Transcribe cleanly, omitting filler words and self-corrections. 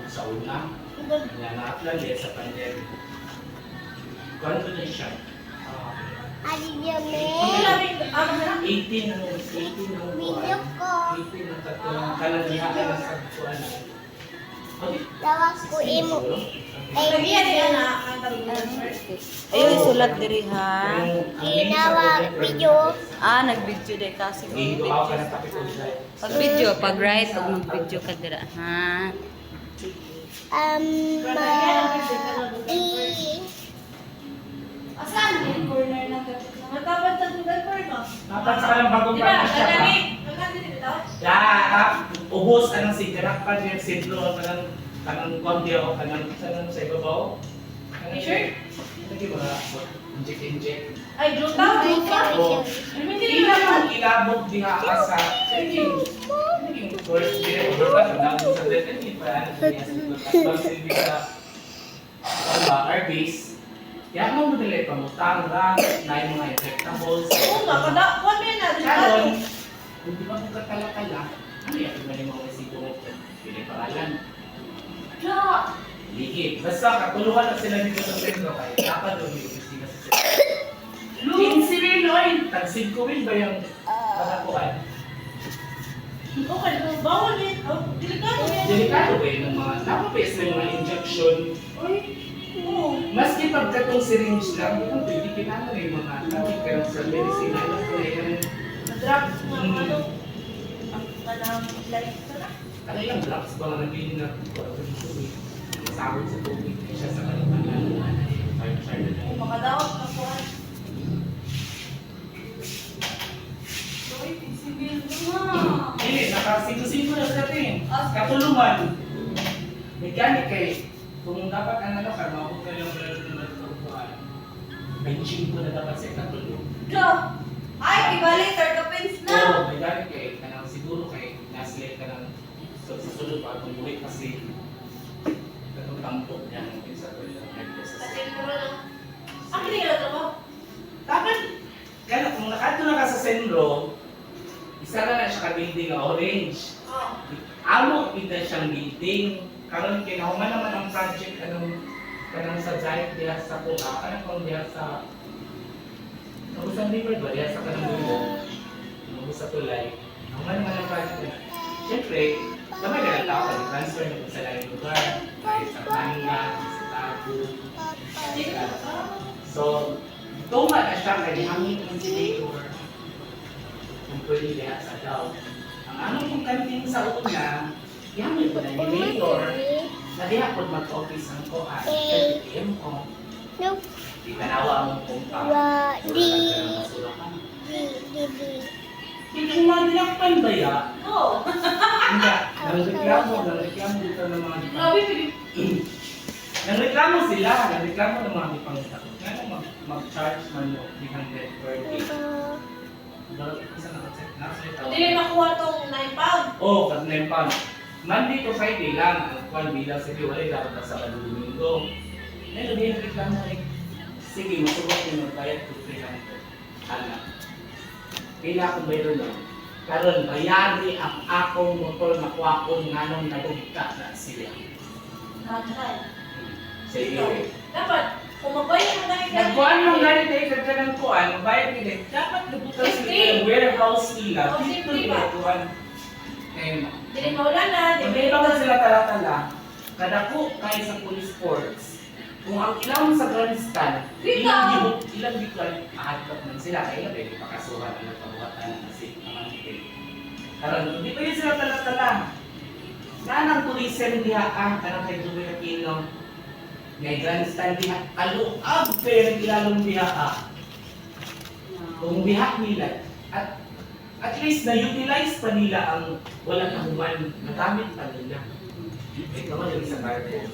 sa una. Kanya na-apply sa pandemic. Kung ano din siya? 18 ang Video ko. 18 ang tatong kalagyan na sa kuwan. Tawag ko imo. Ayun, sulat diri ha. Ginawa video. Nag-video day kasi ko Hindi video. ako ka ng topic on slide. Pag video, pag write, pag mag-video ka dira ha. Asan yung corner ng gatot? Nangatapat sa Google Form mo? Dapat sa kanang bagong Di ba? practice siya ba? Nagkakit dito? Ubos anong sigarak pa niya sentro kanang konti o kanang sa ibabaw. You sure? Lagi ba? Inject. Ay, joke daw, joke daw. Oo. Hindi Ila naman. mo ilabog diha ka sa naging first year or ba sa detail pa ano niya sa Arbis. Kaya mo madali pamutang ra na yung mga injectables. Oo nga, kada, one minute. Karon, kung di ba mo katala-kala, ano yung mga mga resibo mo? Piniparalan. Ligid. Basta katuluhan na sila dito sa sentro kaya dapat doon yung opisina sa sentro. 15 mil, oy! Tag 5 mil ba yung katapuan? Okay, bawal eh. Delikado eh. Delikado ba yun ng mga napapis na mga injection? Oy! Oo. Maski pagkatong syringe lang, yun, pwede kinala na yung mga tawag ka sa medicine. Ano ko na yan? Na-drugs na ano. Ang kanang life ko na. Ano yung drugs ba nga nabili na sabon sa tubig siya sa kalimangan. Kung makadawat ka po. Uy, pisigil na. Hindi, nakasigo-sigo na sa atin. Katulungan. Mechanic eh. Kung dapat ano ka, mabot ka yung meron na nagtutuan. Benching ko na dapat sa katulong. Jo! Ay, ibalik, targapins na. Oo, mechanic eh. Kanang siguro kay naslate ka ng sa susunod pa kung buhay kasi katong tampok niya ng pinsa ko yung Kasi puro lang. Ang pinigil ito mo? dapat, kaya kung nakato na ka sa sentro, isa na siya ka-building na orange. Oo. Amo kita siyang building. Karon kinahuman naman ang project kanang sa giant diha sa Pula, kanang kung diha sa Nagusan River ba diha sa kanang Bulo. Nagusan sa Tulay. Nahuman naman ang project na. Siyempre, gamay na lang tao transfer na sa lain lugar. Kahit sa Manga, sa Tago. So, tuma na siya kay hangin insulator. Kung pwede diha sa daw. Ang ano kung kanting sa una, yaman ko na ni Mayor, na diha po mag-office ang koan, KTM ko. Nope. Di tanawa mo kung pa. Di. Masulakan. Di. Hindi mo madilakpan ba ya? Oo. Hindi. Nangreklamo dito ng mga Grabe, Pilip. Nangreklamo sila, nangreklamo ng mga ipangtakot. Nga mag-charge man mo 300 per day. Isa na kasi, Hindi rin nakuha tong 9 pound. Oo, kasi 9 pound. Monday to Friday lang, ang kwan bilang sige, wala dapat na sa Domingo. Ngayon, hindi nagreklamo eh. Sige, masubok yung magbayad to 300. Alam. Kailangan kong mayroon lang. Karon bayari ang akong motor na kuwakon nga nung nagugta na sila. Nakakay. Sa iyo eh. Dapat, kung magbayad mo na Nagkuhan yung ganit eh, kagka ng kuhan, mabayad nila. Dapat nabutan sila yung warehouse nila. Oh, Dito safety nila ba? kuhan. Ngayon, Hindi maulan na. hindi naman sila tala-tala. Kadako kayo sa police force. Kung ang ilang sa grandstand, ilang bituan, ahadlok man sila. Kaya pwede pakasuhan ang nagpabuhatan kasi naman ito. Karon, hindi pa yun sila tala-tala. Nanang tulisem diha ang kanang kay Julia Aquino. May grandstand diha. Aluag kayo ng ilalong diha Kung diha nila. At least na-utilize pa nila ang walang kahuman. Nagamit pa nila. Ito naman yung isang garden.